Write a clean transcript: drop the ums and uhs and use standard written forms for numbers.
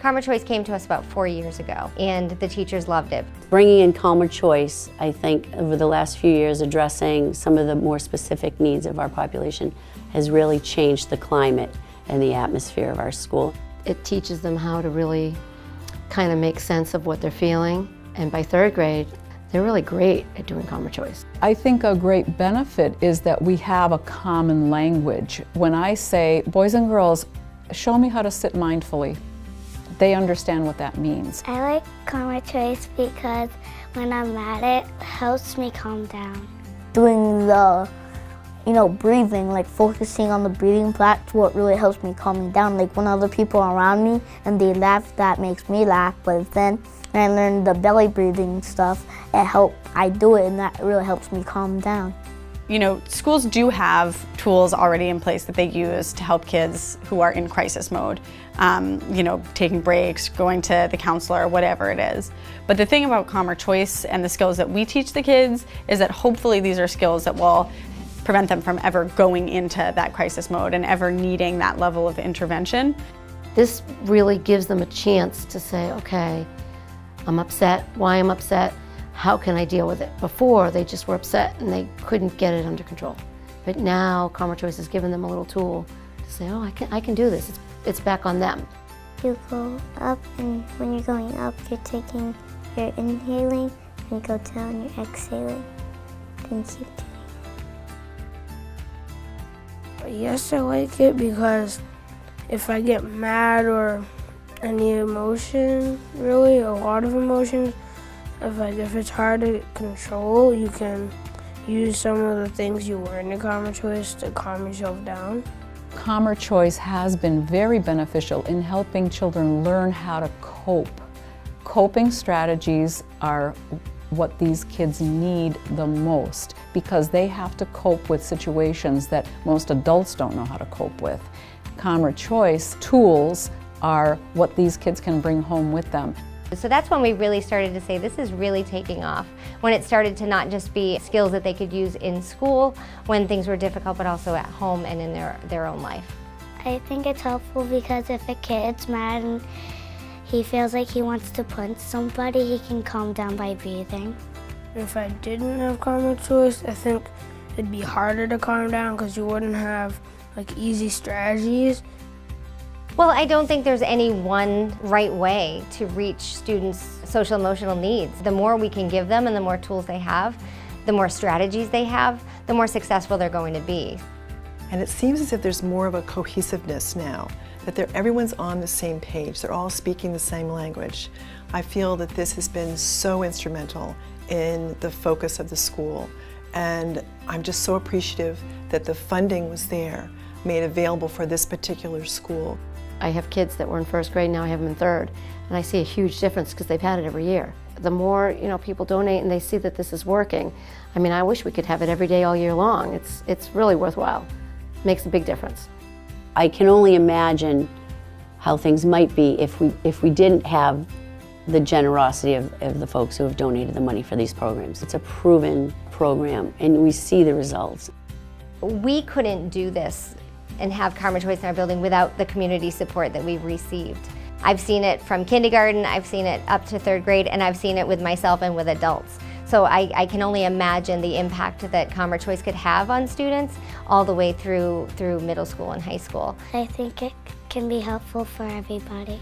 Calmer Choice came to us about 4 years ago, and the teachers loved it. Bringing in Calmer Choice, I think, over the last few years, addressing some of the more specific needs of our population has really changed the climate and the atmosphere of our school. It teaches them how to really kind of make sense of what they're feeling, and by third grade, they're really great at doing Calmer Choice. I think a great benefit is that we have a common language. When I say, boys and girls, show me how to sit mindfully, they understand what that means. I like Calmer Choice because when I'm mad, it helps me calm down. Doing the, breathing, like focusing on the breathing, that's what really helps me calm me down. Like when other people are around me and they laugh, that makes me laugh. But then when I learn the belly breathing stuff, I do it, and that really helps me calm down. Schools do have tools already in place that they use to help kids who are in crisis mode. Taking breaks, going to the counselor, whatever it is. But the thing about Calmer Choice and the skills that we teach the kids is that hopefully these are skills that will prevent them from ever going into that crisis mode and ever needing that level of intervention. This really gives them a chance to say, okay, I'm upset, why I'm upset, how can I deal with it? Before, they just were upset and they couldn't get it under control. But now, Calmer Choice has given them a little tool to say, oh, I can do this. It's back on them. You go up, and when you're going up, you're inhaling, and you go down, you're exhaling. Then keep doing. Yes, I like it because if I get mad or any emotion, really, a lot of emotions, if it's hard to control, you can use some of the things you learn in Calmer Choice to calm yourself down. Calmer Choice has been very beneficial in helping children learn how to cope. Coping strategies are what these kids need the most because they have to cope with situations that most adults don't know how to cope with. Calmer Choice tools are what these kids can bring home with them. So that's when we really started to say this is really taking off, when it started to not just be skills that they could use in school when things were difficult, but also at home and in their own life. I think it's helpful because if a kid's mad and he feels like he wants to punch somebody, he can calm down by breathing. If I didn't have Calmer Choice, I think it'd be harder to calm down because you wouldn't have easy strategies. Well, I don't think there's any one right way to reach students' social emotional needs. The more we can give them and the more tools they have, the more strategies they have, the more successful they're going to be. And it seems as if there's more of a cohesiveness now, that everyone's on the same page, they're all speaking the same language. I feel that this has been so instrumental in the focus of the school, and I'm just so appreciative that the funding was there, made available for this particular school. I have kids that were in first grade, now I have them in third, and I see a huge difference because they've had it every year. The more people donate and they see that this is working, I wish we could have it every day all year long. It's really worthwhile. It makes a big difference. I can only imagine how things might be if we didn't have the generosity of the folks who have donated the money for these programs. It's a proven program, and we see the results. We couldn't do this and have Calmer Choice in our building without the community support that we've received. I've seen it from kindergarten, I've seen it up to third grade, and I've seen it with myself and with adults. So I can only imagine the impact that Calmer Choice could have on students all the way through middle school and high school. I think it can be helpful for everybody.